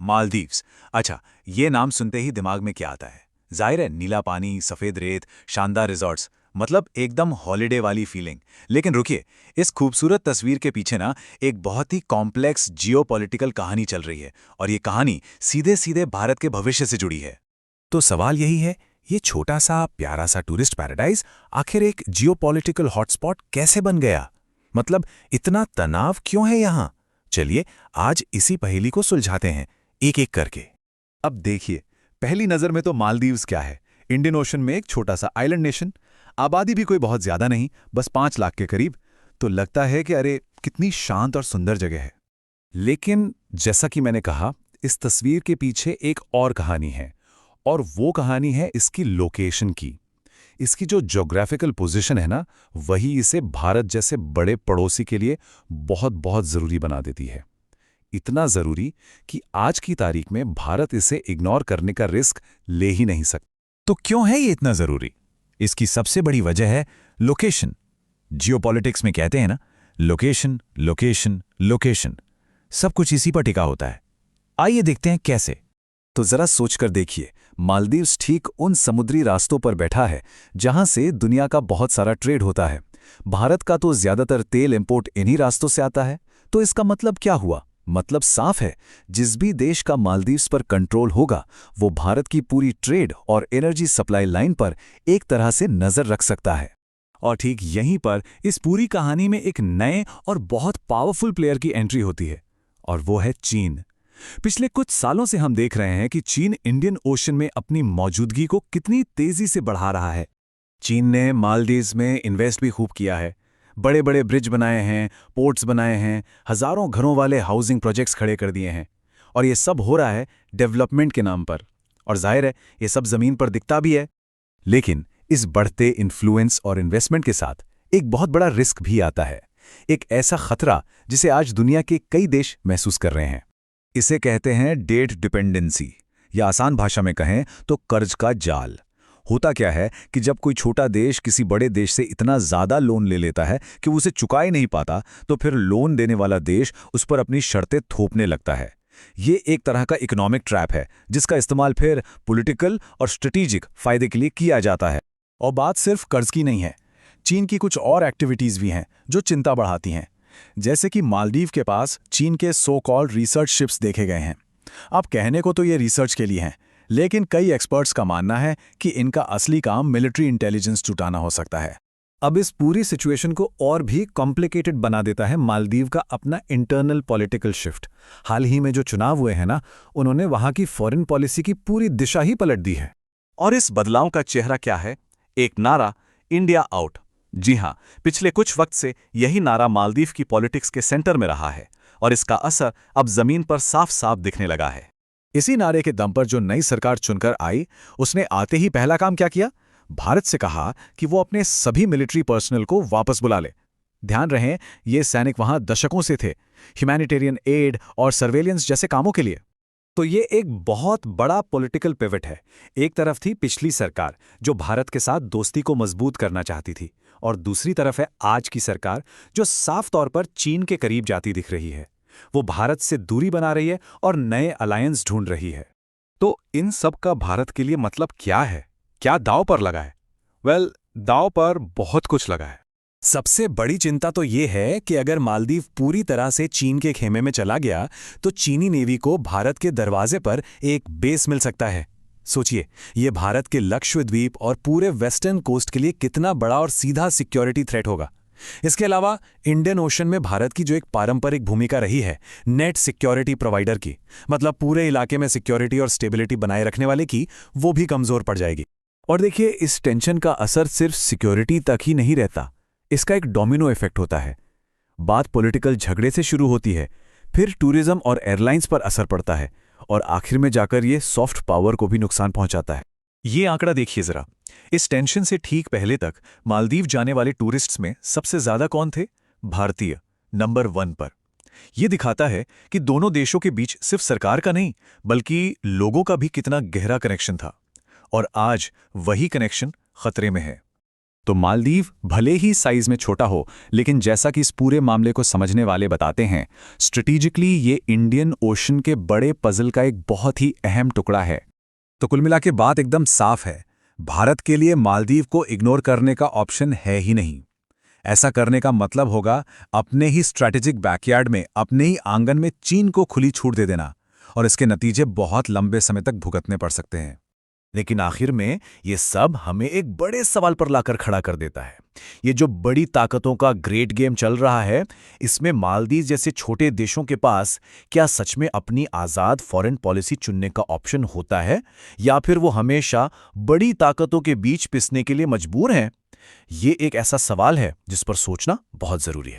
मालदीव्स। अच्छा, ये नाम सुनते ही दिमाग में क्या आता है? जाहिर है, नीला पानी, सफेद रेत, शानदार रिजॉर्ट्स, मतलब एकदम हॉलिडे वाली फीलिंग। लेकिन रुकिए, इस खूबसूरत तस्वीर के पीछे ना एक बहुत ही कॉम्प्लेक्स जियोपॉलिटिकल कहानी चल रही है, और ये कहानी सीधे सीधे भारत के भविष्य से जुड़ी है। तो सवाल यही है, ये छोटा सा प्यारा सा टूरिस्ट पैराडाइज आखिर एक जियोपॉलिटिकल हॉटस्पॉट कैसे बन गया? मतलब इतना तनाव क्यों है यहाँ? चलिए आज इसी पहेली को सुलझाते हैं, एक एक करके। अब देखिए, पहली नजर में तो मालदीव्स क्या है? इंडियन ओशन में एक छोटा सा आइलैंड नेशन, आबादी भी कोई बहुत ज्यादा नहीं, बस 5 लाख के करीब। तो लगता है कि अरे कितनी शांत और सुंदर जगह है। लेकिन जैसा कि मैंने कहा, इस तस्वीर के पीछे एक और कहानी है, और वो कहानी है इसकी लोकेशन की। इसकी जो ज्योग्राफिकल पोजीशन है ना, वही इसे भारत जैसे बड़े पड़ोसी के लिए बहुत बहुत ज़रूरी बना देती है। इतना ज़रूरी कि आज की तारीख में भारत इसे इग्नोर करने का रिस्क ले ही नहीं सकता। तो क्यों है ये इतना जरूरी? इसकी सबसे बड़ी वजह है लोकेशन। जियोपॉलिटिक्स में कहते हैं ना, लोकेशन लोकेशन लोकेशन, सब कुछ इसी पर टिका होता है। आइए देखते हैं कैसे। तो जरा सोचकर देखिए, मालदीव्स ठीक उन समुद्री रास्तों पर बैठा है जहां से दुनिया का बहुत सारा ट्रेड होता है। भारत का तो ज्यादातर तेल इंपोर्ट इन्हीं रास्तों से आता है। तो इसका मतलब क्या हुआ? मतलब साफ है, जिस भी देश का मालदीव्स पर कंट्रोल होगा, वो भारत की पूरी ट्रेड और एनर्जी सप्लाई लाइन पर एक तरह से नजर रख सकता है। और ठीक यहीं पर इस पूरी कहानी में एक नए और बहुत पावरफुल प्लेयर की एंट्री होती है, और वो है चीन। पिछले कुछ सालों से हम देख रहे हैं कि चीन इंडियन ओशन में अपनी मौजूदगी को कितनी तेजी से बढ़ा रहा है। चीन ने मालदीव्स में इन्वेस्ट भी खूब किया है। बड़े बड़े ब्रिज बनाए हैं, पोर्ट्स बनाए हैं, हजारों घरों वाले हाउसिंग प्रोजेक्ट्स खड़े कर दिए हैं। और ये सब हो रहा है डेवलपमेंट के नाम पर। और जाहिर है, ये सब जमीन पर दिखता भी है। लेकिन इस बढ़ते इन्फ्लुएंस और इन्वेस्टमेंट के साथ एक बहुत बड़ा रिस्क भी आता है। एक ऐसा खतरा जिसे आज दुनिया के कई देश महसूस कर रहे हैं। इसे कहते हैं डेट डिपेंडेंसी, या आसान भाषा में कहें तो कर्ज का जाल। होता क्या है कि जब कोई छोटा देश किसी बड़े देश से इतना ज़्यादा लोन ले लेता है कि वो उसे चुका ही नहीं पाता, तो फिर लोन देने वाला देश उस पर अपनी शर्तें थोपने लगता है। ये एक तरह का इकोनॉमिक ट्रैप है, जिसका इस्तेमाल फिर पॉलिटिकल और स्ट्रेटेजिक फायदे के लिए किया जाता है। और बात सिर्फ कर्ज की नहीं है, चीन की कुछ और एक्टिविटीज़ भी हैं जो चिंता बढ़ाती हैं। जैसे कि मालदीव के पास चीन के सो कॉल्ड रिसर्च शिप्स देखे गए हैं। अब कहने को तो ये रिसर्च के लिए हैं, लेकिन कई एक्सपर्ट्स का मानना है कि इनका असली काम मिलिट्री इंटेलिजेंस जुटाना हो सकता है। अब इस पूरी सिचुएशन को और भी कॉम्प्लिकेटेड बना देता है मालदीव का अपना इंटरनल पॉलिटिकल शिफ्ट। हाल ही में जो चुनाव हुए हैं ना, उन्होंने वहां की फॉरेन पॉलिसी की पूरी दिशा ही पलट दी है। और इस बदलाव का चेहरा क्या है? एक नारा, इंडिया आउट। जी हां, पिछले कुछ वक्त से यही नारा मालदीव की पॉलिटिक्स के सेंटर में रहा है, और इसका असर अब जमीन पर साफ साफ दिखने लगा है। इसी नारे के दम पर जो नई सरकार चुनकर आई, उसने आते ही पहला काम क्या किया? भारत से कहा कि वो अपने सभी मिलिट्री पर्सनल को वापस बुला ले। ध्यान रहे, ये सैनिक वहां दशकों से थे, ह्यूमैनिटेरियन एड और सर्वेलियंस जैसे कामों के लिए। तो ये एक बहुत बड़ा पॉलिटिकल पिवट है। एक तरफ थी पिछली सरकार जो भारत के साथ दोस्ती को मजबूत करना चाहती थी, और दूसरी तरफ है आज की सरकार जो साफ तौर पर चीन के करीब जाती दिख रही है। वो भारत से दूरी बना रही है और नए अलायंस ढूंढ रही है। तो इन सब का भारत के लिए मतलब क्या है? क्या दांव पर लगा है? वेल, दांव पर बहुत कुछ लगा है। सबसे बड़ी चिंता तो ये है कि अगर मालदीव पूरी तरह से चीन के खेमे में चला गया, तो चीनी नेवी को भारत के दरवाजे पर एक बेस मिल सकता है। सोचिए, ये भारत के लक्षद्वीप और पूरे वेस्टर्न कोस्ट के लिए कितना बड़ा और सीधा सिक्योरिटी थ्रेट होगा। इसके अलावा इंडियन ओशन में भारत की जो एक पारंपरिक भूमिका रही है नेट सिक्योरिटी प्रोवाइडर की, मतलब पूरे इलाके में सिक्योरिटी और स्टेबिलिटी बनाए रखने वाले की, वो भी कमजोर पड़ जाएगी। और देखिए, इस टेंशन का असर सिर्फ सिक्योरिटी तक ही नहीं रहता, इसका एक डोमिनो इफेक्ट होता है। बात पॉलिटिकल झगड़े से शुरू होती है, फिर टूरिज्म और एयरलाइंस पर असर पड़ता है, और आखिर में जाकर ये सॉफ्ट पावर को भी नुकसान पहुंचाता है। ये आंकड़ा देखिए जरा। इस टेंशन से ठीक पहले तक मालदीव जाने वाले टूरिस्ट्स में सबसे ज्यादा कौन थे? भारतीय, नंबर 1 पर। यह दिखाता है कि दोनों देशों के बीच सिर्फ सरकार का नहीं, बल्कि लोगों का भी कितना गहरा कनेक्शन था। और आज वही कनेक्शन खतरे में है। तो मालदीव भले ही साइज में छोटा हो, लेकिन जैसा कि इस पूरे मामले को समझने वाले बताते हैं, स्ट्रेटेजिकली ये इंडियन ओशन के बड़े पजल का एक बहुत ही अहम टुकड़ा है। तो कुल मिला के बात एकदम साफ है, भारत के लिए मालदीव को इग्नोर करने का ऑप्शन है ही नहीं। ऐसा करने का मतलब होगा अपने ही स्ट्रैटेजिक बैकयार्ड में, अपने ही आंगन में चीन को खुली छूट दे देना, और इसके नतीजे बहुत लंबे समय तक भुगतने पड़ सकते हैं। लेकिन आखिर में ये सब हमें एक बड़े सवाल पर लाकर खड़ा कर देता है। ये जो बड़ी ताकतों का ग्रेट गेम चल रहा है, इसमें मालदीव जैसे छोटे देशों के पास क्या सच में अपनी आज़ाद फॉरेन पॉलिसी चुनने का ऑप्शन होता है, या फिर वो हमेशा बड़ी ताकतों के बीच पिसने के लिए मजबूर हैं? ये एक ऐसा सवाल है जिस पर सोचना बहुत ज़रूरी है।